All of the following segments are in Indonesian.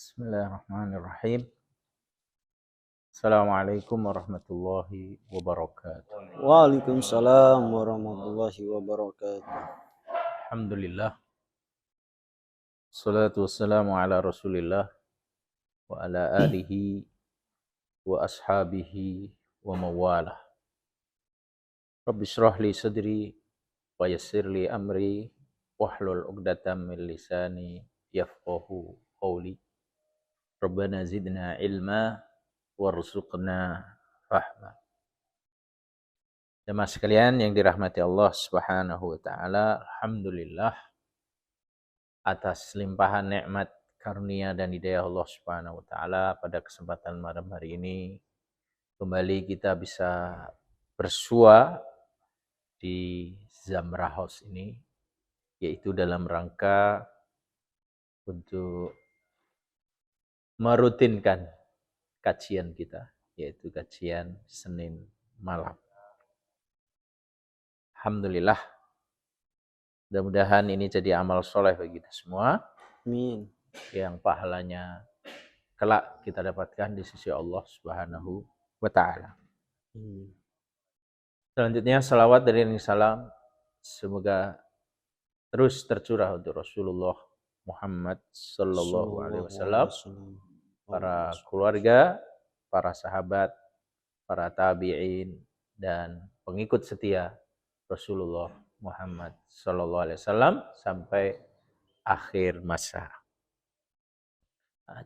Bismillahirrahmanirrahim. Assalamualaikum warahmatullahi wabarakatuh. Waalaikumsalam warahmatullahi wabarakatuh. Alhamdulillah. Salatu wassalamu ala Rasulillah wa ala alihi wa ashabihi wa mawalah. Rabbi shrah li sadri wa yassir li amri wahlul 'uqdatam min lisani yafqahu qawli. Rabbana zidna ilma warzuqna fahma. Jemaah sekalian yang dirahmati Allah Subhanahu wa taala, alhamdulillah atas limpahan nikmat karunia dan hidayah Allah Subhanahu wa taala pada kesempatan malam hari ini kembali kita bisa bersua di Zamrah House ini, yaitu dalam rangka untuk merutinkan kajian kita, yaitu kajian Senin malam. Alhamdulillah, mudah-mudahan ini jadi amal soleh bagi kita semua. Amin. Yang pahalanya kelak kita dapatkan di sisi Allah Subhanahu wa taala. Selanjutnya salawat dan salam semoga terus tercurah untuk Rasulullah Muhammad sallallahu alaihi wasallam, para keluarga, para sahabat, para tabi'in dan pengikut setia Rasulullah Muhammad sallallahu alaihi wasallam sampai akhir masa.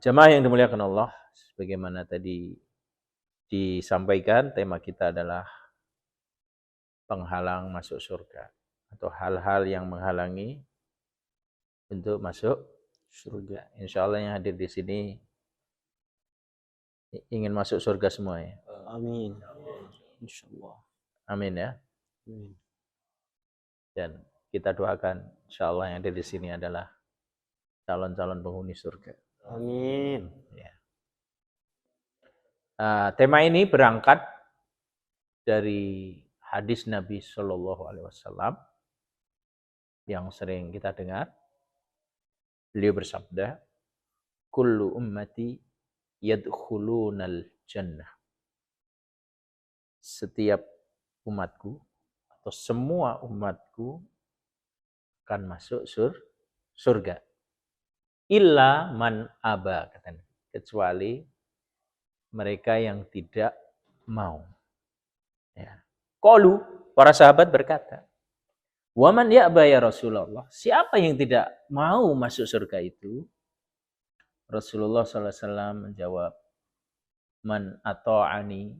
Jemaah yang dimuliakan Allah, sebagaimana tadi disampaikan, tema kita adalah penghalang masuk surga atau hal-hal yang menghalangi untuk masuk surga. Insya Allah yang hadir di sini ingin masuk surga semua ya. Amin. Insyaallah. Amin ya. Amin. Dan kita doakan insya Allah yang hadir di sini adalah calon-calon penghuni surga. Amin. Ya. Tema ini berangkat dari hadis Nabi Shallallahu Alaihi Wasallam yang sering kita dengar. Beliau bersabda, "Kullu ummati yadkhulunal jannah." Setiap umatku atau semua umatku akan masuk surga. Illa man aba, katanya, kecuali mereka yang tidak mau. Ya. Qalu, para sahabat berkata, "Wa man ya'ba ya Rasulullah?" Siapa yang tidak mau masuk surga itu? Rasulullah SAW menjawab, "Man ata'ani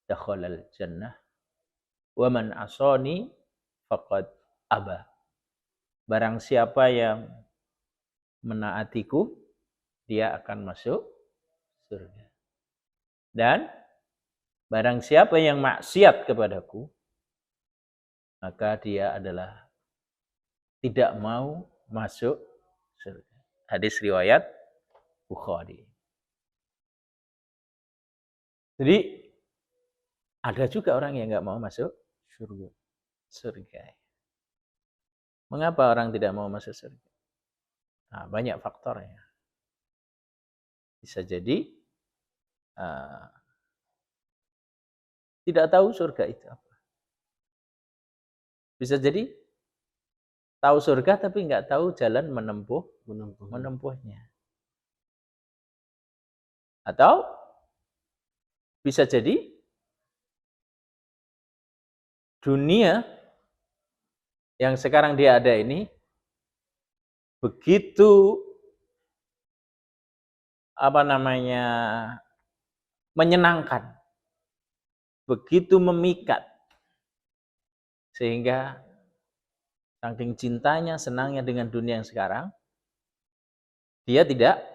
dakhalal jannah, wa man asani faqad aba." Barang siapa yang menaatiku, dia akan masuk surga. Dan barang siapa yang maksiat kepadaku, maka dia adalah tidak mau masuk surga. Hadis riwayat Bukhari. Jadi ada juga orang yang nggak mau masuk surga. Mengapa orang tidak mau masuk surga? Nah, banyak faktornya. Bisa jadi tidak tahu surga itu apa. Bisa jadi tahu surga tapi nggak tahu jalan menempuhnya. Atau bisa jadi dunia yang sekarang dia ada ini begitu menyenangkan, begitu memikat, sehingga saking cintanya, senangnya dengan dunia yang sekarang, dia tidak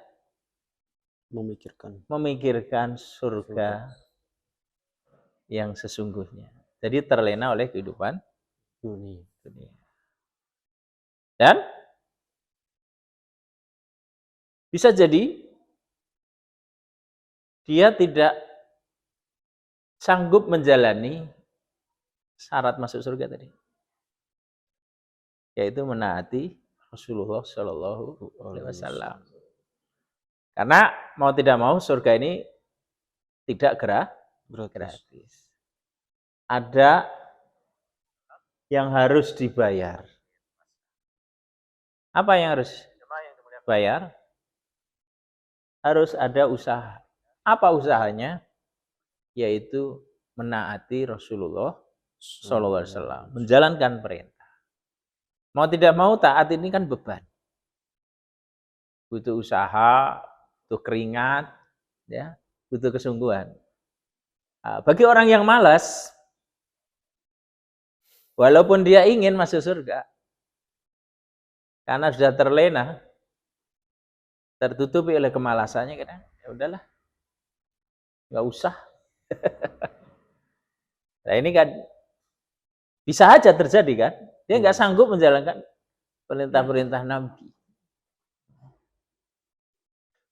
memikirkan surga yang sesungguhnya. Jadi terlena oleh kehidupan dunia. Dan bisa jadi dia tidak sanggup menjalani syarat masuk surga tadi, yaitu menaati Rasulullah Shallallahu Alaihi Wasallam. Karena mau tidak mau surga ini tidak Gratis. gratis. Ada yang harus dibayar. Apa yang harus dibayar? Harus ada usaha. Apa usahanya? Yaitu menaati Rasulullah Sallallahu Alaihi Wasallam, menjalankan perintah. Mau tidak mau taat ini kan beban. Butuh usaha, butuh keringat, ya, butuh kesungguhan. Bagi orang yang malas, walaupun dia ingin masuk surga, karena sudah terlena, tertutupi oleh kemalasannya, kadang ya udahlah, nggak usah. Nah ini kan bisa aja terjadi kan, dia nggak sanggup menjalankan perintah-perintah Nabi.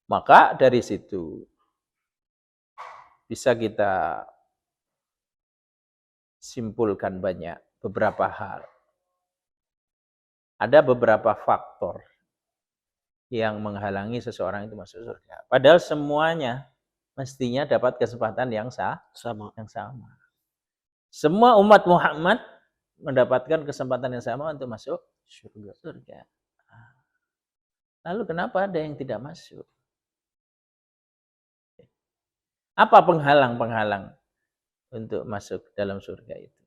Maka dari situ bisa kita simpulkan banyak beberapa hal. Ada beberapa faktor yang menghalangi seseorang itu masuk surga. Padahal semuanya mestinya dapat kesempatan yang sama. Semua umat Muhammad mendapatkan kesempatan yang sama untuk masuk surga. Lalu kenapa ada yang tidak masuk? Apa penghalang-penghalang untuk masuk dalam surga itu?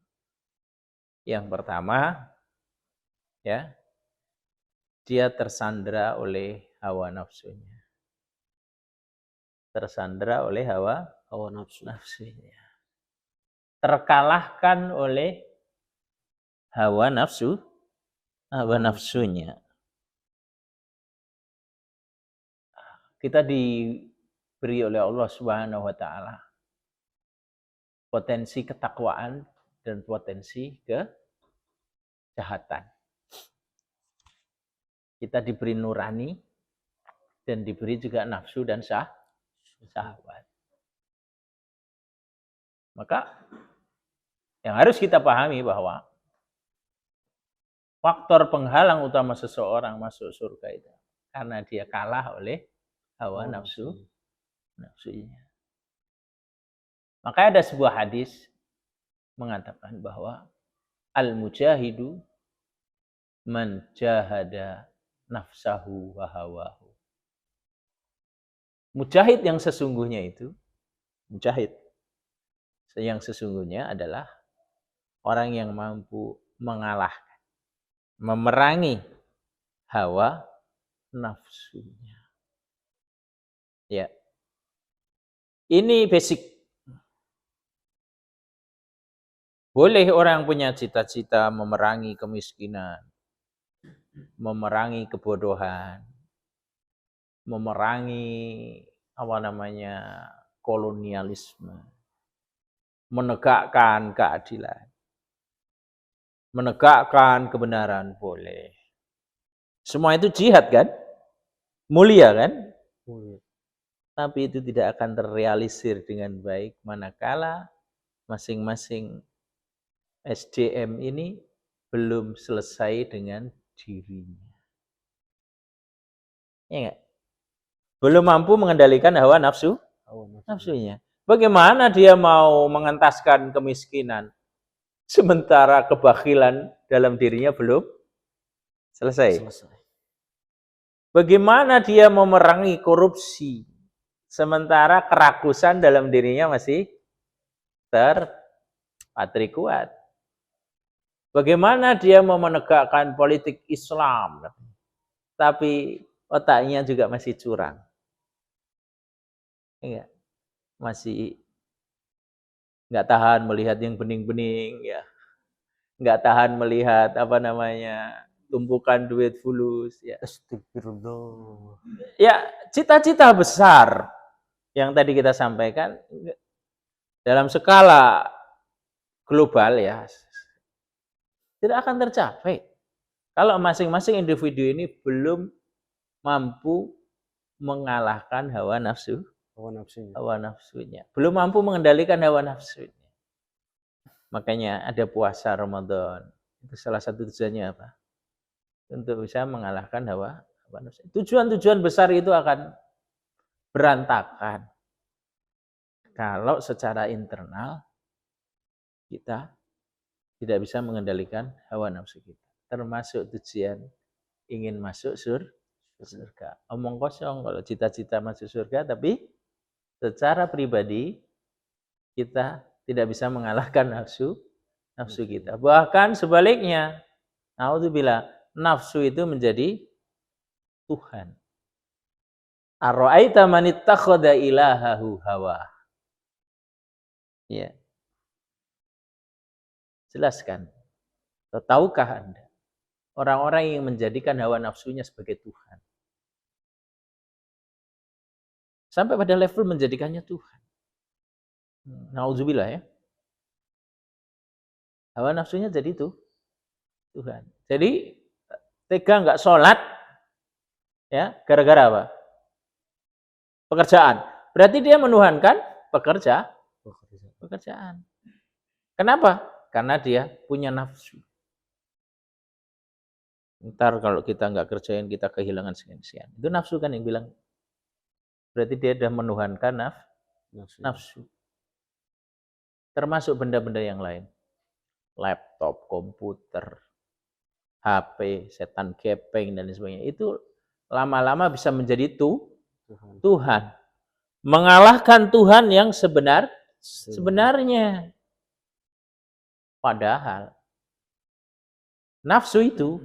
Yang pertama, ya, dia tersandra oleh hawa nafsunya. Tersandra oleh hawa nafsunya. Terkalahkan oleh hawa nafsunya. Kita diberi oleh Allah Subhanahu wa taala potensi ketakwaan dan potensi kejahatan. Kita diberi nurani dan diberi juga nafsu dan syahwat. Maka yang harus kita pahami bahwa faktor penghalang utama seseorang masuk surga itu karena dia kalah oleh hawa nafsunya. Maka ada sebuah hadis mengatakan bahwa al-mujahidu man jahada nafsahu wa hawahu. Mujahid yang sesungguhnya itu, mujahid yang sesungguhnya adalah orang yang mampu mengalahkan, memerangi hawa nafsunya. Ya. Ini basic. Boleh orang punya cita-cita memerangi kemiskinan, memerangi kebodohan, memerangi kolonialisme, menegakkan keadilan, menegakkan kebenaran, boleh. Semua itu jihad kan? Mulia kan? Mulia. Tapi itu tidak akan terrealisir dengan baik manakala masing-masing SDM ini belum selesai dengan dirinya. Ya enggak? Belum mampu mengendalikan hawa nafsunya. Bagaimana dia mau mengentaskan kemiskinan sementara kebakhilan dalam dirinya belum selesai? Bagaimana dia memerangi korupsi sementara kerakusan dalam dirinya masih terpatri kuat? Bagaimana dia mau menegakkan politik Islam tapi otaknya juga masih curang? Enggak. Masih enggak tahan melihat yang bening-bening, ya. Enggak tahan melihat tumpukan duit fulus, ya. Astagfirullah. Ya, cita-cita besar yang tadi kita sampaikan dalam skala global ya tidak akan tercapai kalau masing-masing individu ini belum mampu mengalahkan hawa nafsunya. Belum mampu mengendalikan hawa nafsunya. Makanya ada puasa Ramadan. Itu salah satu tujuannya apa? Untuk bisa mengalahkan hawa nafsu. Tujuan-tujuan besar itu akan berantakan kalau secara internal kita tidak bisa mengendalikan hawa nafsu kita. Termasuk tujuan ingin masuk surga. Omong kosong kalau cita-cita masuk surga, tapi secara pribadi kita tidak bisa mengalahkan nafsu kita. Bahkan sebaliknya, naudzubillah, nafsu itu menjadi Tuhan. Ara'aita man ittakhadha ilahahu hawa. Ya. Jelaskan. Tahukah Anda orang-orang yang menjadikan hawa nafsunya sebagai Tuhan? Sampai pada level menjadikannya Tuhan. Nauzubillah ya. Hawa nafsunya jadi itu Tuhan. Jadi tega nggak sholat, ya gara-gara apa? Pekerjaan. Berarti dia menuhankan pekerjaan. Kenapa? Karena dia punya nafsu. Ntar kalau kita nggak kerjain, kita kehilangan sekian-sekian. Itu nafsu kan yang bilang. Berarti dia sudah menuhankan nafsu. Termasuk benda-benda yang lain. Laptop, komputer, HP, setan gepeng, dan sebagainya. Itu lama-lama bisa menjadi Tuhan. Mengalahkan Tuhan yang sebenarnya. Padahal nafsu itu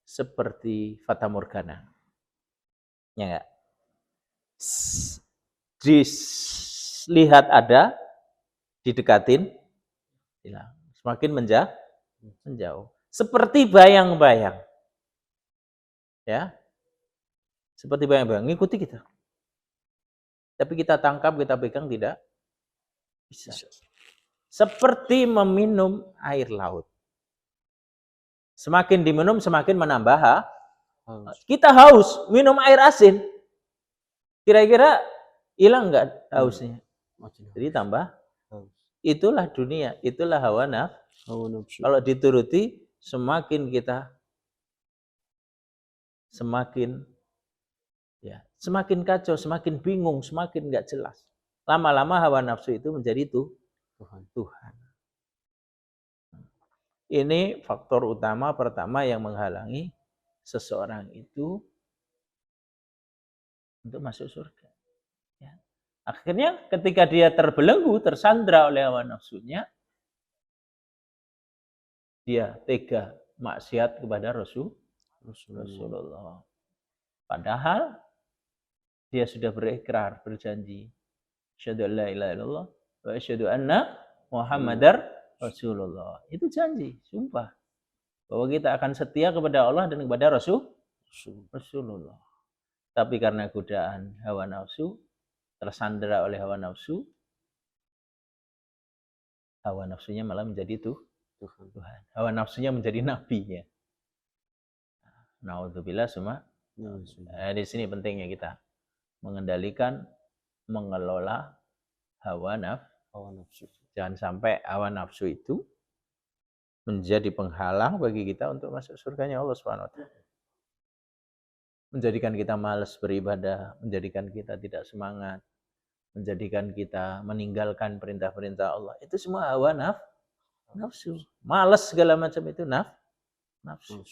seperti fata morgana. Ya enggak? Dilihat ada, didekatin, hilang. Semakin menjauh. Seperti bayang-bayang. Ya. Seperti bayang-bayang, ngikuti kita. Tapi kita tangkap, kita pegang tidak bisa. Seperti meminum air laut. Semakin diminum, semakin menambah haus. Kita haus, minum air asin. Kira-kira hilang nggak hausnya? Jadi tambah haus. Itulah dunia, itulah hawa nafsu. Kalau dituruti, semakin kita semakin kacau, semakin bingung, semakin nggak jelas. Lama-lama hawa nafsu itu menjadi Tuhan. Ini faktor utama pertama yang menghalangi seseorang itu untuk masuk surga. Ya. Akhirnya ketika dia terbelenggu, tersandra oleh hawa nafsunya, dia tega maksiat kepada Rasulullah. Padahal dia sudah berikrar, berjanji, asyhadu an la ilaha illallah wa asyhadu anna Muhammadar Rasulullah. Itu janji, sumpah. Bahwa kita akan setia kepada Allah dan kepada Rasulullah. Tapi karena godaan hawa nafsu, tersandera oleh hawa nafsunya malah menjadi Tuhan. Hawa nafsunya menjadi nabinya. Naudzubillah semua. Di sini pentingnya kita mengendalikan, mengelola hawa nafsu. Jangan sampai hawa nafsu itu menjadi penghalang bagi kita untuk masuk surganya Allah Subhanahu wa taala. Menjadikan kita malas beribadah, menjadikan kita tidak semangat, menjadikan kita meninggalkan perintah-perintah Allah. Itu semua hawa nafsu. Malas segala macam itu nafsu.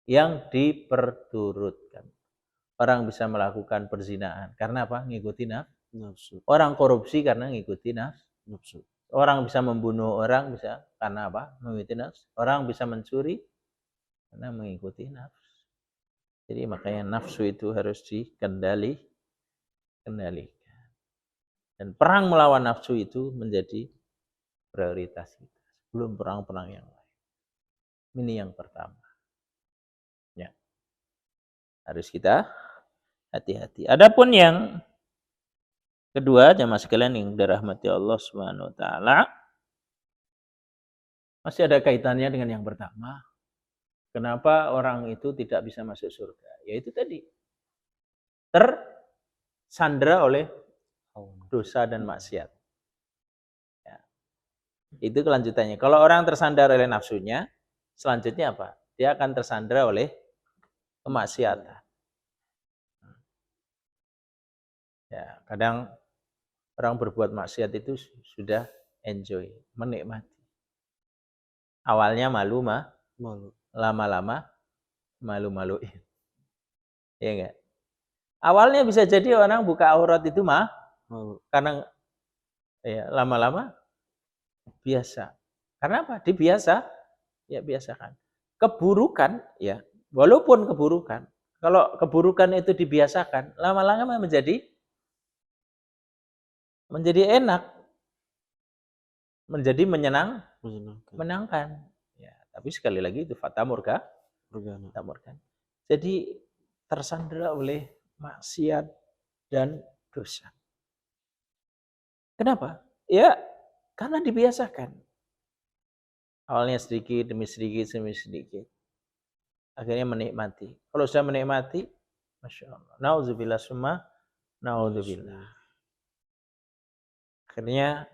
Yang diperturutkan. Orang bisa melakukan perzinaan karena apa? Ngikuti nafsu. Orang korupsi karena ngikuti nafsu. Orang bisa membunuh orang bisa karena apa? Mengikuti nafsu. Orang bisa mencuri karena mengikuti nafsu. Jadi makanya nafsu itu harus dikendalikan. Dan perang melawan nafsu itu menjadi prioritas kita. Sebelum perang-perang yang lain. Ini yang pertama. Ya. Harus kita hati-hati. Adapun yang kedua, jamaah sekalian yang dirahmati Allah Subhanahu wa taala, masih ada kaitannya dengan yang pertama. Kenapa orang itu tidak bisa masuk surga? Yaitu tadi tersandera oleh dosa dan maksiat. Ya. Itu kelanjutannya. Kalau orang tersandera oleh nafsunya, selanjutnya apa? Dia akan tersandera oleh kemaksiatan. Ya, kadang orang berbuat maksiat itu sudah enjoy, menikmati. Awalnya malu Malu. lama-lama malu-maluin. Ya enggak? Awalnya bisa jadi orang buka aurat itu Malu. karena ya lama-lama biasa. Karena apa? Dibiasa, ya biasakan. Keburukan ya, walaupun keburukan, kalau keburukan itu dibiasakan, lama-lama menjadi enak, menjadi Menyenangkan. menyenangkan. Ya, tapi sekali lagi itu fata morgana. Organa. Jadi tersandera oleh maksiat dan dosa. Kenapa? Ya, karena dibiasakan. Awalnya sedikit demi sedikit demi sedikit. Akhirnya menikmati. Kalau sudah menikmati, Masya Allah. Nauzubillah summa, nauzubillah. Akhirnya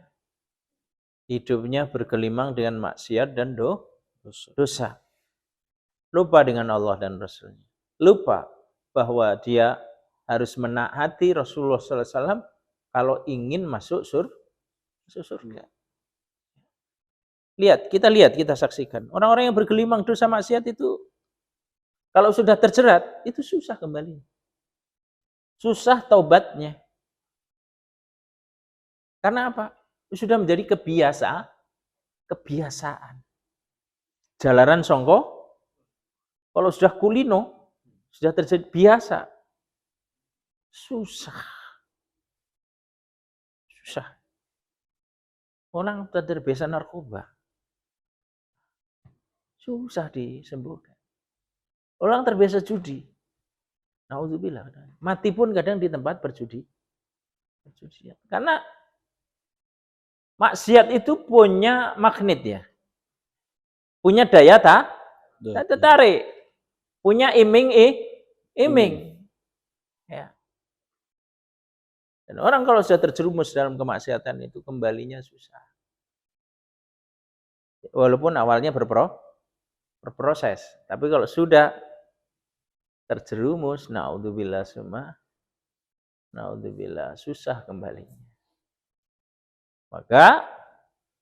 hidupnya bergelimang dengan maksiat dan dosa. Lupa dengan Allah dan Rasulnya. Lupa bahwa dia harus menaati Rasulullah SAW kalau ingin masuk surga. Kita saksikan. Orang-orang yang bergelimang dosa maksiat itu, kalau sudah terjerat, itu susah kembali. Susah taubatnya. Karena apa? Sudah menjadi kebiasaan. Jalanan songko, kalau sudah kulino, sudah terjadi biasa. Susah. Orang terbiasa narkoba. Susah disembuhkan. Orang terbiasa judi. Nauzubillah. Mati pun kadang di tempat berjudi. Karena maksiat itu punya magnet ya. Punya daya tarik. Punya iming. Ya. Dan orang kalau sudah terjerumus dalam kemaksiatan itu kembalinya susah. Walaupun awalnya berproses. Tapi kalau sudah terjerumus, naudzubillah susah kembalinya. Maka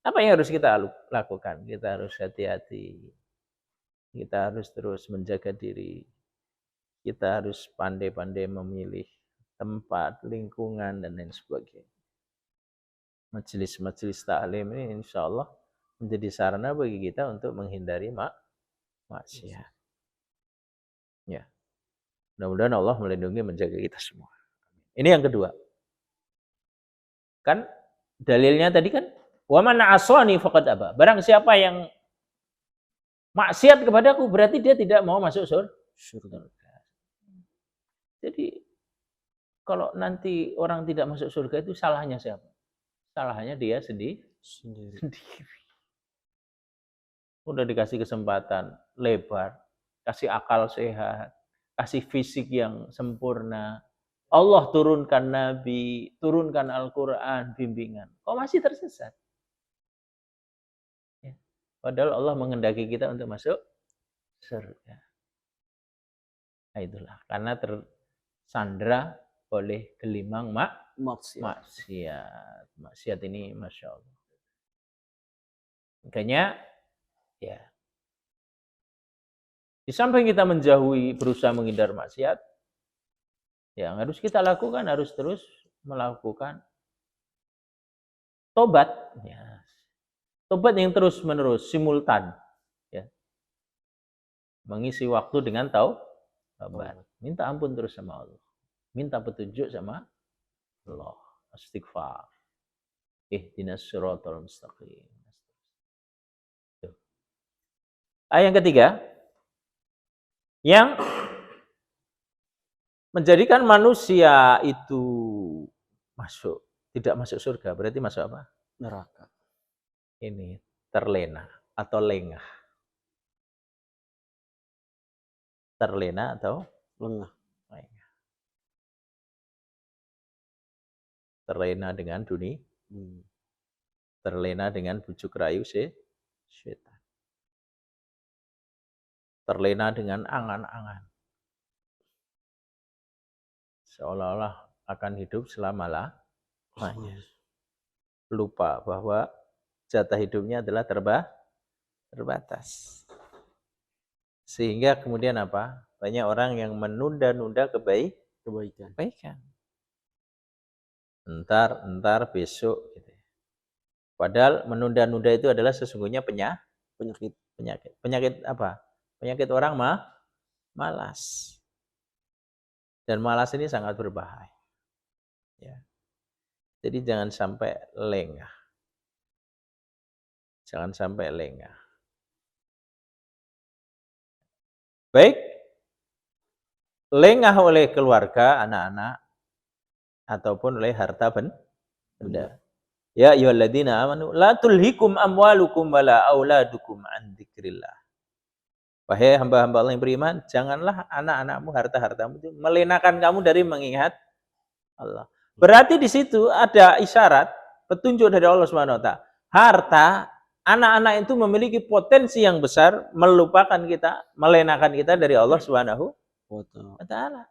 apa yang harus kita lakukan? Kita harus hati-hati. Kita harus terus menjaga diri. Kita harus pandai-pandai memilih tempat, lingkungan, dan lain sebagainya. Majelis-majelis ta'lim ini insya Allah menjadi sarana bagi kita untuk menghindari maksiat. Ya. Mudah-mudahan Allah melindungi menjaga kita semua. Ini yang kedua. Kan dalilnya tadi kan wa man asani faqad aba. Barang siapa yang maksiat kepadaku berarti dia tidak mau masuk surga. Jadi kalau nanti orang tidak masuk surga itu salahnya siapa? Salahnya dia sendiri. Udah dikasih kesempatan lebar, kasih akal sehat, kasih fisik yang sempurna. Allah turunkan Nabi, turunkan Al-Quran, bimbingan. Kok masih tersesat? Ya. Padahal Allah menghendaki kita untuk masuk surga. Nah itulah, karena tersandra oleh gelimang maksiat. Maksiat ini Masya Allah. Makanya, ya, di samping kita menjauhi, berusaha menghindar maksiat, yang harus kita lakukan, harus terus melakukan tobat. Ya. Tobat yang terus-menerus, simultan. Ya. Mengisi waktu dengan taubat. Minta ampun terus sama Allah. Minta petunjuk sama Allah. Istighfar. Ihdinas siratal mustaqim. Yang ketiga, yang menjadikan manusia itu tidak masuk surga, berarti masuk apa? Neraka. Ini terlena atau lengah. Terlena atau lengah. Terlena dengan dunia. Terlena dengan bujuk rayu setan. Terlena dengan angan-angan. Seolah-olah akan hidup selama-lamanya. Lupa bahwa jatah hidupnya adalah terbatas. Sehingga kemudian apa? Banyak orang yang menunda-nunda kebaikan. Entar besok gitu. Padahal menunda-nunda itu adalah sesungguhnya penyakit. Penyakit apa? Penyakit orang malas. Dan malas ini sangat berbahaya. Ya. Jadi jangan sampai lengah. Jangan sampai lengah. Baik, lengah oleh keluarga, anak-anak, ataupun oleh harta benda. Ya ayyuhalladzina amanu la tulhikum amwalukum wala auladukum an dzikrillah. Wahai hamba-hamba Allah yang beriman, janganlah anak-anakmu, harta-hartamu itu melenakan kamu dari mengingat Allah. Berarti di situ ada isyarat, petunjuk dari Allah Subhanahu wa taala. Harta anak-anak itu memiliki potensi yang besar melupakan kita, melenakan kita dari Allah Subhanahu wa taala.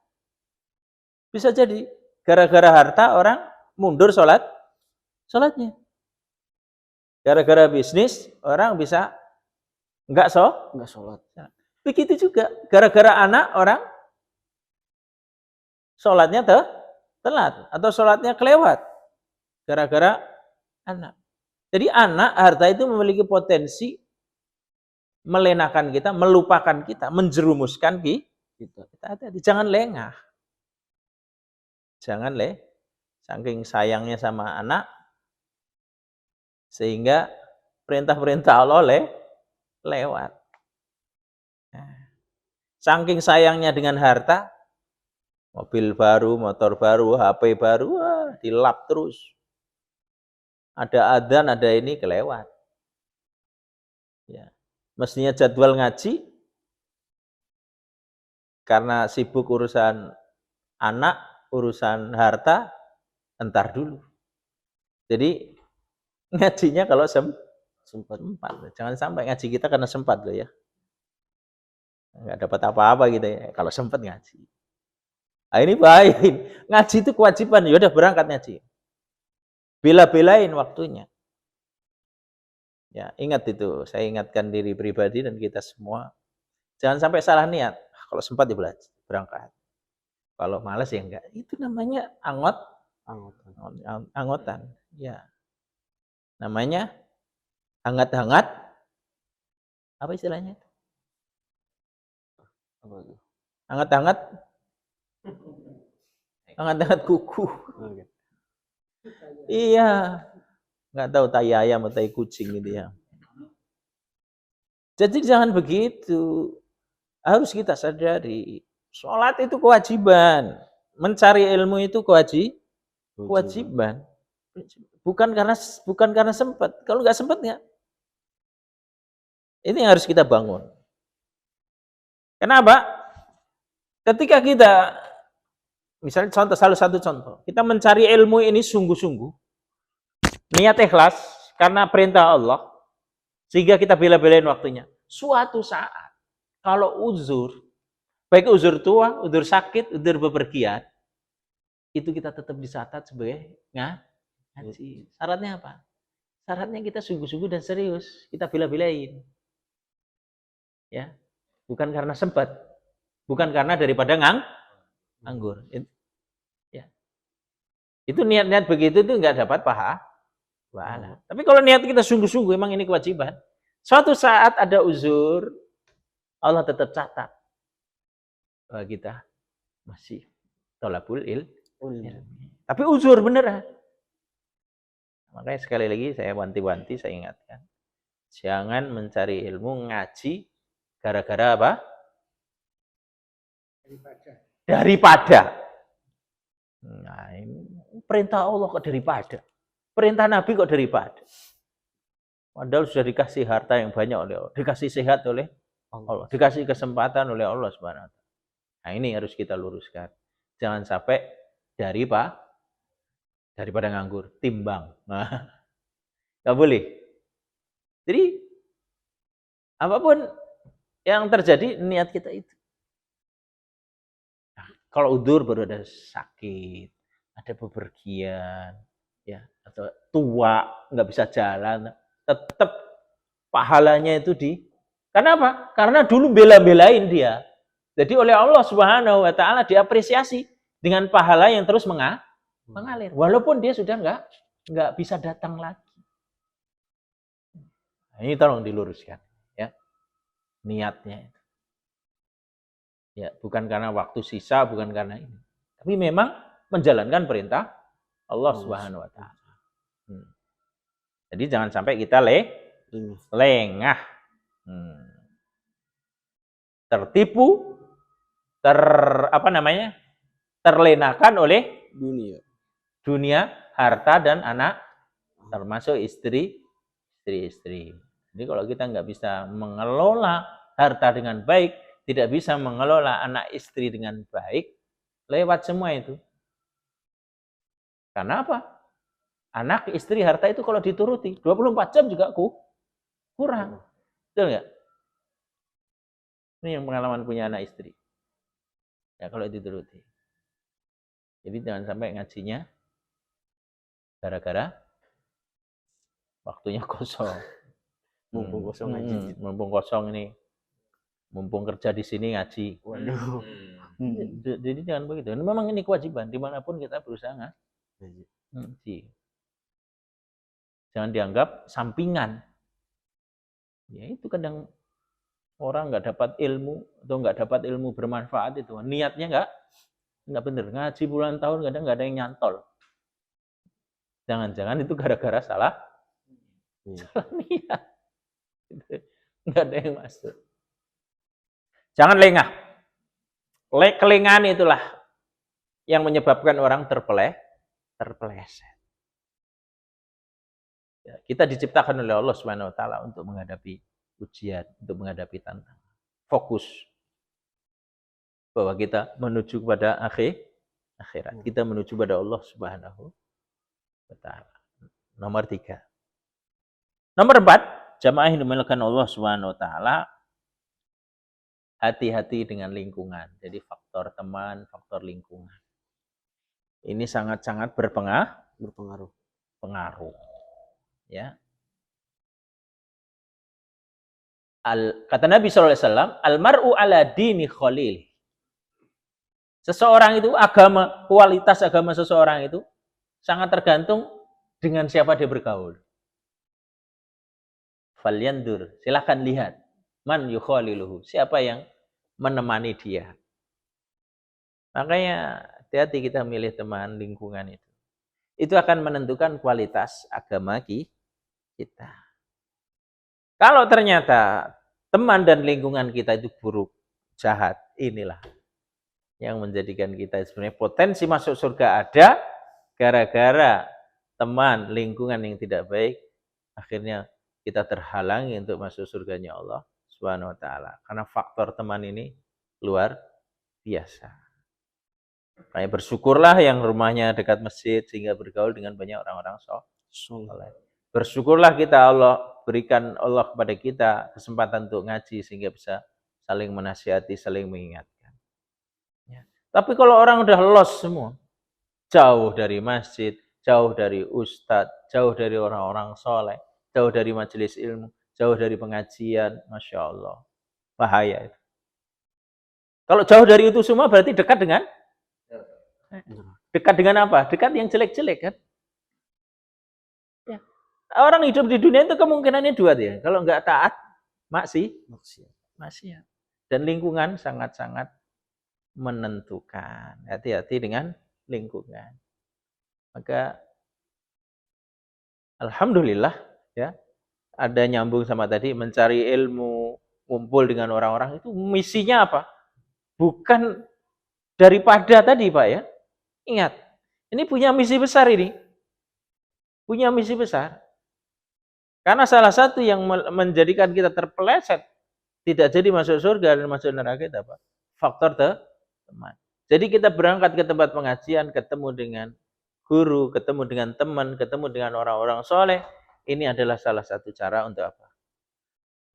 Bisa jadi gara-gara harta orang mundur sholatnya. Gara-gara bisnis orang bisa enggak sholat. Begitu juga gara-gara anak orang sholatnya telat atau sholatnya kelewat gara-gara anak. Jadi anak, harta itu memiliki potensi melenakan kita, melupakan kita, menjerumuskan kita. Hati-hati, jangan lengah. Jangan saking sayangnya sama anak, sehingga perintah-perintah Allah lewat. Saking sayangnya dengan harta, mobil baru, motor baru, HP baru, dilap terus. Ada adzan, ada ini kelewat. Ya. Mestinya jadwal ngaji, karena sibuk urusan anak, urusan harta, entar dulu. Jadi ngajinya kalau sempat. Jangan sampai ngaji kita karena sempat loh ya. Nggak dapat apa-apa gitu ya, kalau sempat ngaji. Nah, ini baik. Ngaji itu kewajiban, ya udah berangkat ngaji. Bela-belain waktunya. Ya, ingat itu, saya ingatkan diri pribadi dan kita semua. Jangan sampai salah niat. Kalau sempat ya berangkat. Kalau malas ya enggak. Itu namanya anggotan. Ya. Namanya hangat-hangat. Apa istilahnya? Hangat-hangat. Hangat-hangat kuku. Iya. Nggak tahu tai ayam atau tai kucing gitu ya. Jadi jangan begitu. Harus kita sadari. Sholat itu kewajiban. Mencari ilmu itu kewajiban. Bukan karena sempat. Kalau nggak sempat nggak. Ini yang harus kita bangun. Kenapa? Ketika kita, misalnya salah satu contoh, kita mencari ilmu ini sungguh-sungguh, niat ikhlas karena perintah Allah, sehingga kita bela-belain waktunya. Suatu saat, kalau uzur, baik uzur tua, uzur sakit, uzur bepergian, itu kita tetap dicatat sebagai ngaji. Syaratnya apa? Syaratnya kita sungguh-sungguh dan serius, kita bela-belain. Ya, bukan karena sempat, bukan karena daripada nganggur. Ya. Itu niat-niat begitu itu nggak dapat pahala. Tapi kalau niat kita sungguh-sungguh, emang ini kewajiban. Suatu saat ada uzur, Allah tetap catat bahwa kita masih tolabul ilmi. Tapi uzur beneran. Makanya sekali lagi saya wanti-wanti, saya ingatkan. Jangan mencari ilmu ngaji gara-gara apa? Daripada. Nah, ini perintah Allah kok daripada. Perintah Nabi kok daripada. Padahal sudah dikasih harta yang banyak oleh Allah, dikasih sehat oleh Allah, dikasih kesempatan oleh Allah Subhanahu wa taala. Nah, ini harus kita luruskan. Jangan sampai daripada nganggur, timbang. Nah, nggak boleh. Jadi apapun yang terjadi, niat kita itu. Nah, kalau udur baru ada sakit, ada bepergian, ya, atau tua, nggak bisa jalan, tetap pahalanya itu karena apa? Karena dulu bela-belain dia. Jadi oleh Allah Subhanahu wa taala diapresiasi dengan pahala yang terus mengalir. Walaupun dia sudah nggak bisa datang lagi. Nah, ini tolong diluruskan, ya. Niatnya itu. Ya, bukan karena waktu sisa, bukan karena ini. Tapi memang menjalankan perintah Allah Subhanahu wa taala. Jadi jangan sampai kita lengah. Tertipu, terlenakan oleh dunia, harta dan anak, termasuk istri. Jadi kalau kita nggak bisa mengelola harta dengan baik, tidak bisa mengelola anak istri dengan baik, lewat semua itu. Karena apa? Anak, istri, harta itu kalau dituruti 24 jam juga kurang. Betul nggak? Ini yang pengalaman punya anak istri. Ya kalau dituruti. Jadi jangan sampai ngajinya gara-gara waktunya kosong. Mumpung kosong ngaji. Mumpung kosong ini. Mumpung kerja di sini ngaji. Waduh. Jadi jangan begitu. Ini memang ini kewajiban. Dimanapun kita berusaha ngaji. Jangan dianggap sampingan. Ya itu kadang orang nggak dapat ilmu atau nggak dapat ilmu bermanfaat itu. Niatnya nggak benar. Ngaji puluhan tahun kadang nggak ada yang nyantol. Jangan-jangan itu gara-gara salah niat. Nggak ada yang masuk. Jangan lengah. Kelengahan itulah yang menyebabkan orang terpeleset. Ya, kita diciptakan oleh Allah Subhanahu wa taala untuk menghadapi ujian, untuk menghadapi tantangan. Fokus bahwa kita menuju kepada akhirat. Kita menuju pada Allah Subhanahu wa taala. Nomor 3. Nomor 4, jamaah yang dimuliakan Allah Subhanahu wa taala, hati-hati dengan lingkungan. Jadi faktor teman, faktor lingkungan. Ini sangat-sangat berpengaruh. Ya. Kata Nabi SAW, almar'u ala dini khalil. Seseorang itu kualitas agama seseorang itu sangat tergantung dengan siapa dia bergaul. Falyandur, silakan lihat man yukhaliluhu, siapa yang menemani dia. Makanya hati-hati kita milih teman, lingkungan itu. Itu akan menentukan kualitas agama kita. Kalau ternyata teman dan lingkungan kita itu buruk, jahat, inilah yang menjadikan kita sebenarnya potensi masuk surga ada gara-gara teman, lingkungan yang tidak baik, akhirnya kita terhalangi untuk masuk surganya Allah Subhanahu wa taala. Karena faktor teman ini luar biasa. Kayak bersyukurlah yang rumahnya dekat masjid sehingga bergaul dengan banyak orang-orang soleh. Bersyukurlah kita berikan Allah kepada kita kesempatan untuk ngaji sehingga bisa saling menasihati, saling mengingatkan. Ya. Tapi kalau orang udah lost semua, jauh dari masjid, jauh dari ustadz, jauh dari orang-orang soleh, jauh dari majelis ilmu, jauh dari pengajian, Masya Allah, bahaya itu. Kalau jauh dari itu semua berarti dekat dengan apa? Dekat yang jelek-jelek kan? Ya. Orang hidup di dunia itu kemungkinannya dua dia. Kalau nggak taat, maksiat. Dan lingkungan sangat-sangat menentukan. Hati-hati dengan lingkungan. Maka alhamdulillah ya, ada nyambung sama tadi, mencari ilmu, kumpul dengan orang-orang itu misinya apa? Bukan daripada tadi Pak ya. Ingat, ini punya misi besar ini. Punya misi besar. Karena salah satu yang menjadikan kita terpeleset, tidak jadi masuk surga dan masuk neraka itu apa? Faktor teman. Jadi kita berangkat ke tempat pengajian, ketemu dengan guru, ketemu dengan teman, ketemu dengan orang-orang soleh. Ini adalah salah satu cara untuk apa?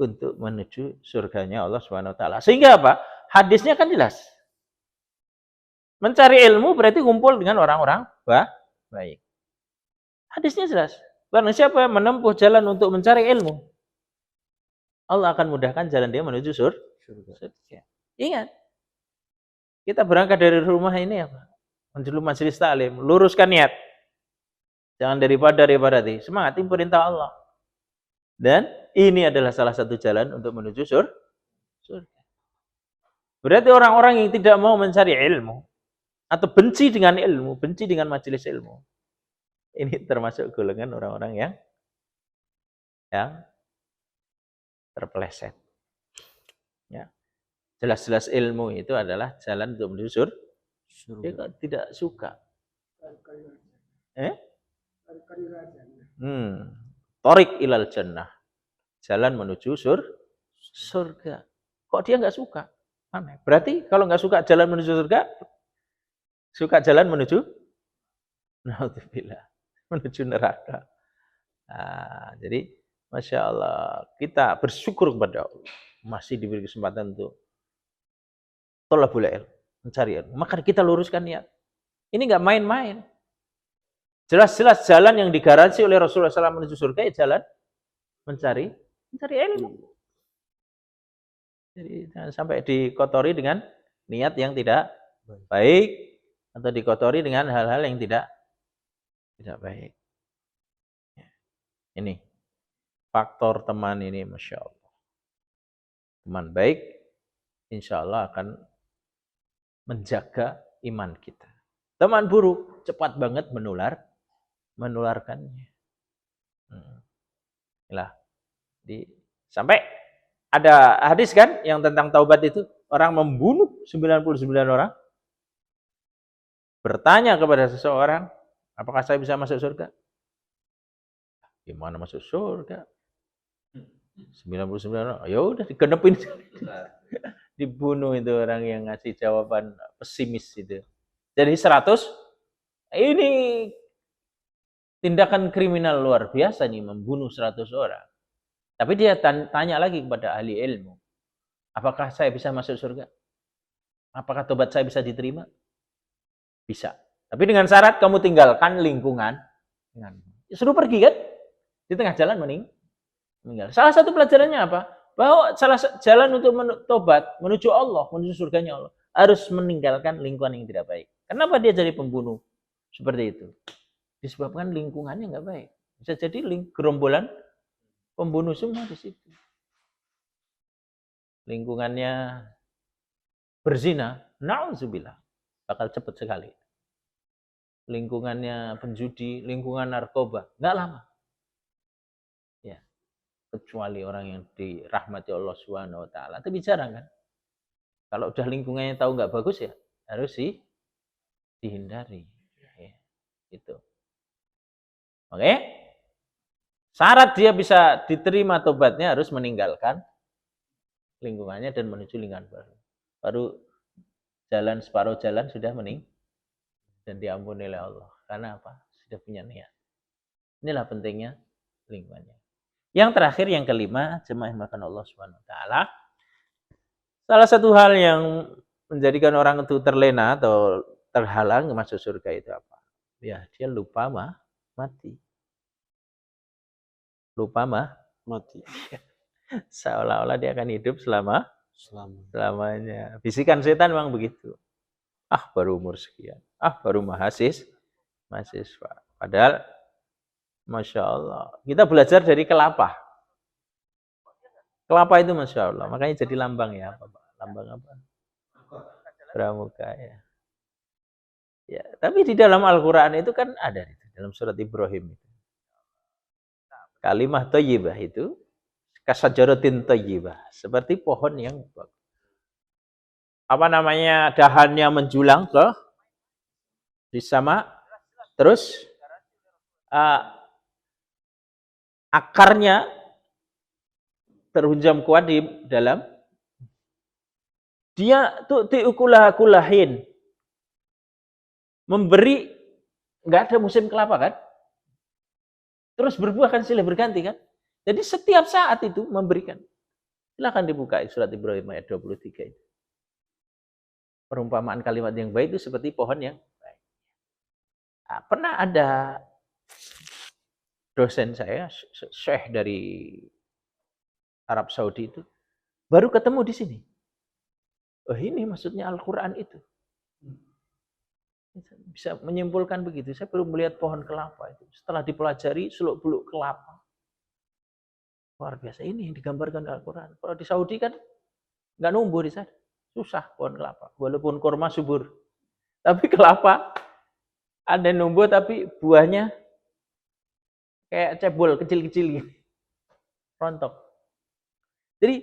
Untuk menuju surganya Allah Subhanahu wa taala. Sehingga apa? Hadisnya kan jelas. Mencari ilmu berarti kumpul dengan orang-orang baik. Hadisnya jelas. Barang siapa yang menempuh jalan untuk mencari ilmu, Allah akan mudahkan jalan dia menuju surga. Ingat, kita berangkat dari rumah ini apa? Menuju majelis taklim, luruskan niat. Jangan daripada semangat ini perintah Allah. Dan ini adalah salah satu jalan untuk menuju surga. Berarti orang-orang yang tidak mau mencari ilmu atau benci dengan ilmu, benci dengan majelis ilmu, ini termasuk golongan orang-orang yang terpeleset. Ya. Jelas-jelas ilmu itu adalah jalan untuk menuju surga. Dia tidak suka. Torik ilal jannah. Jalan menuju surga. Kok dia nggak suka? Aneh. Berarti kalau nggak suka jalan menuju surga, suka jalan menuju naudzubillah, menuju neraka. Nah, jadi Masya Allah, kita bersyukur kepada Allah masih diberi kesempatan untuk thalabul ilm, mencari ilmu. Maka kita luruskan niat. Ini nggak main-main. Jelas-jelas jalan yang digaransi oleh Rasulullah SAW menuju surga ya jalan mencari ilmu. Jadi jangan sampai dikotori dengan niat yang tidak baik atau dikotori dengan hal-hal yang tidak baik. Ini faktor teman ini, Masya Allah. Teman baik, insya Allah akan menjaga iman kita. Teman buruk cepat banget menularkannya. Sampai ada hadis kan yang tentang taubat itu, orang membunuh 99 orang, bertanya kepada seseorang, apakah saya bisa masuk surga? Gimana masuk surga? 99 orang, ya udah digenepin. Dibunuh itu orang yang ngasih jawaban pesimis itu. Jadi 100, ini tindakan kriminal luar biasa nih, membunuh 100 orang. Tapi dia tanya lagi kepada ahli ilmu, apakah saya bisa masuk surga? Apakah tobat saya bisa diterima? Bisa. Tapi dengan syarat kamu tinggalkan lingkungan. Suruh pergi kan? Di tengah jalan meninggal. Salah satu pelajarannya apa? Bahwa salah jalan untuk tobat, menuju Allah, menuju surganya Allah, harus meninggalkan lingkungan yang tidak baik. Kenapa dia jadi pembunuh? Seperti itu. Disebabkan lingkungannya nggak baik. Bisa jadi gerombolan pembunuh semua di situ. Lingkungannya berzina, na'udzubillah, bakal cepat sekali. Lingkungannya penjudi, lingkungan narkoba, nggak lama. Ya, kecuali orang yang dirahmati Allah Subhanahu wa taala. Tapi jarang kan? Kalau udah lingkungannya tahu nggak bagus ya, harus dihindari. Ya, gitu. Oke? Syarat dia bisa diterima tobatnya harus meninggalkan lingkungannya dan menuju lingkungan baru. Baru jalan separuh jalan sudah dan diampuni oleh Allah. Karena apa? Sudah punya niat. Inilah pentingnya lingkungannya. Yang terakhir, yang kelima, jemaah yang dimuliakan Allah Subhanahu wa taala. Salah satu hal yang menjadikan orang itu terlena atau terhalang masuk surga itu apa? Ya, dia lupa mati. Lupa mati. Seolah-olah dia akan hidup selamanya. Bisikan setan memang begitu. Baru umur sekian. Baru mahasiswa. Padahal Masya Allah. Kita belajar dari kelapa. Kelapa itu Masya Allah. Makanya jadi lambang ya. Lambang apa? Pramuka ya. Ya, tapi di dalam Al-Quran itu kan ada. Dalam surat Ibrahim itu. Kalimah thayyibah itu kasajaratin thayyibah, seperti pohon yang dahannya menjulang di sama, terus akarnya terhunjam kuat di dalam, dia tuh kulahin, memberi, nggak ada musim kelapa kan? Terus berbuah kan silih berganti kan? Jadi setiap saat itu memberikan. Silakan dibuka surat Ibrahim ayat 23 itu. Perumpamaan kalimat yang baik itu seperti pohon yang baik. Nah, pernah ada dosen saya, syekh dari Arab Saudi itu, baru ketemu di sini. Oh ini maksudnya Al-Quran itu. Bisa menyimpulkan begitu. Saya belum melihat pohon kelapa itu. Setelah dipelajari, seluk-beluk kelapa. Luar biasa, ini yang digambarkan Al-Quran. Kalau di Saudi kan nggak numbuh di sana. Susah pohon kelapa. Walaupun kurma subur. Tapi kelapa, ada numbuh tapi buahnya kayak cebol kecil-kecil gitu. Rontok. Jadi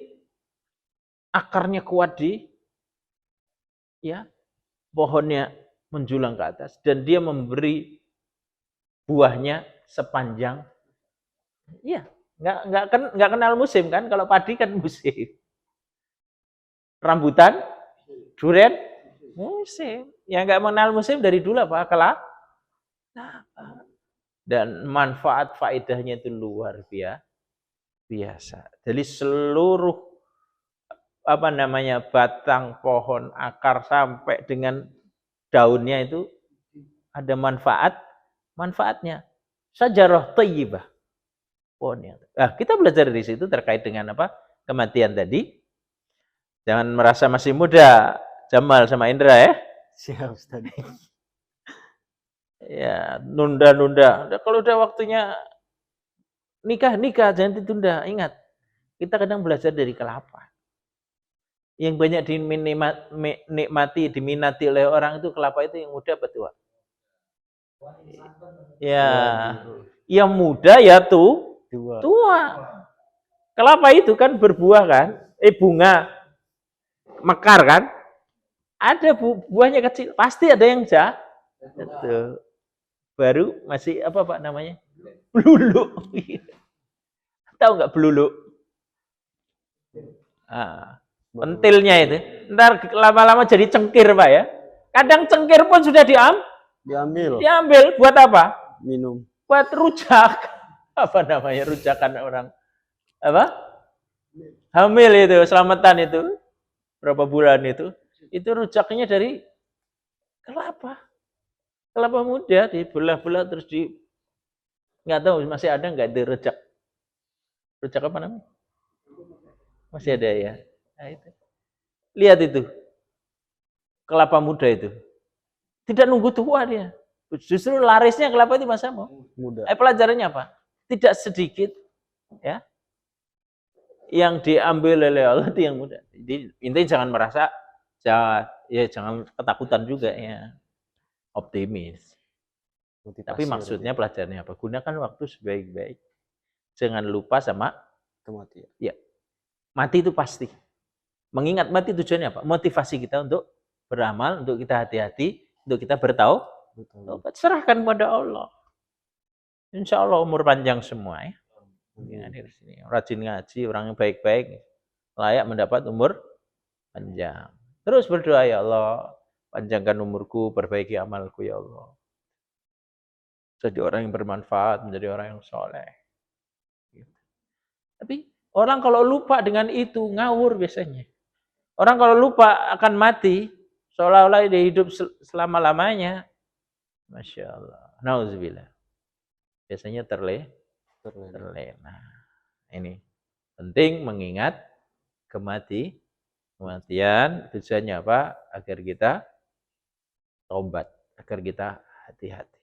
akarnya kuat ya pohonnya menjulang ke atas dan dia memberi buahnya sepanjang ya nggak kenal musim kan, kalau padi kan musim, rambutan durian musim, yang nggak mengenal musim dari dulu apa dan manfaat faedahnya itu luar biasa. Jadi seluruh batang pohon, akar sampai dengan daunnya itu ada manfaatnya. Sajarah thayyibah. Pohonnya. Nah, kita belajar dari situ terkait dengan apa? Kematian tadi. Jangan merasa masih muda, Jamal sama Indra ya. Siap, Ustaz. Ya, nunda-nunda. Kalau udah waktunya nikah, jangan ditunda. Ingat, kita kadang belajar dari kelapa. Yang banyak dinikmati, diminati oleh orang itu kelapa itu yang muda apa tua? Ya, yang muda ya tua. Kelapa itu kan berbuah kan? Bunga. Mekar kan? Ada buahnya kecil, pasti ada yang itu. Baru masih apa Pak namanya? Beluluk. Tahu nggak beluluk? Pentilnya itu. Ntar lama-lama jadi cengkir Pak ya. Kadang cengkir pun sudah diambil. Buat apa? Minum. Buat rujak. Apa namanya rujakan orang? Apa? Hamil itu, selamatan itu. Berapa bulan itu? Itu rujaknya dari kelapa. Kelapa muda dibelah-belah terus nggak tahu masih ada nggak di rujak. Rujak apa namanya? Masih ada ya. Nah, itu. Lihat itu. Kelapa muda itu. Tidak nunggu tua dia. Justru larisnya kelapa itu masa mau muda. Pelajarannya apa? Tidak sedikit ya yang diambil oleh Allah itu yang muda. Jadi intinya jangan merasa jangan ketakutan juga ya. Optimis. Motivasi. Tapi maksudnya pelajarannya apa? Gunakan waktu sebaik-baik. Jangan lupa sama kematian. Ya. Mati itu pasti. Mengingat mati tujuannya apa? Motivasi kita untuk beramal, untuk kita hati-hati, untuk kita bertaubat. Serahkan pada Allah. Insya Allah umur panjang semua ya. Rajin ngaji, orang yang baik-baik, layak mendapat umur panjang. Terus berdoa, ya Allah, panjangkan umurku, perbaiki amalku ya Allah. Jadi orang yang bermanfaat, menjadi orang yang soleh. Tapi orang kalau lupa dengan itu, ngawur biasanya. Orang kalau lupa akan mati, seolah-olah dia hidup selama-lamanya. Masya Allah. Nauzubillah. Biasanya terlena. Ini penting mengingat kematian. Tujuannya apa? Agar kita taubat, agar kita hati-hati.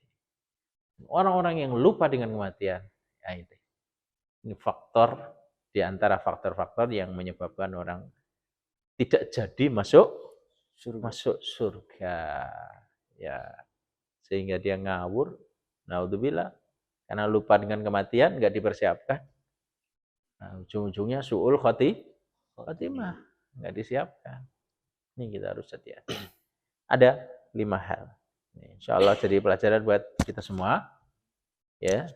Orang-orang yang lupa dengan kematian, ya ini faktor di antara faktor-faktor yang menyebabkan orang tidak jadi masuk surga. Ya, sehingga dia ngawur. Naudzubillah. Karena lupa dengan kematian, nggak dipersiapkan. Nah, ujung-ujungnya su'ul khotimah. Nggak disiapkan. Ini kita harus hati-hati. Ada 5 hal. Insya Allah jadi pelajaran buat kita semua. Ya,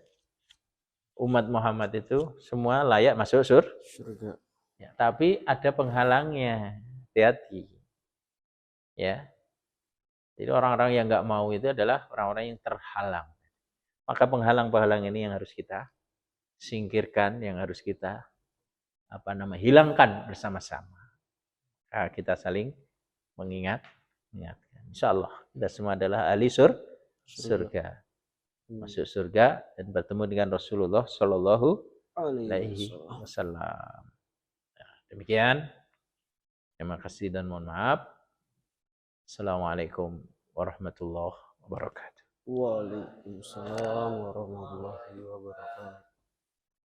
umat Muhammad itu semua layak masuk surga. Ya, tapi ada penghalangnya. Hati-hati. Ya. Jadi orang-orang yang nggak mau itu adalah orang-orang yang terhalang. Maka penghalang-penghalang ini yang harus kita singkirkan, yang harus kita hilangkan bersama-sama. Nah, kita saling mengingat Niatkan. Insyaallah kita semua adalah ahli surga. Masuk surga dan bertemu dengan Rasulullah Shallallahu Alaihi Wasallam. Demikian. Terima kasih dan mohon maaf. Assalamualaikum warahmatullahi wabarakatuh. Waalaikumsalam warahmatullahi wabarakatuh.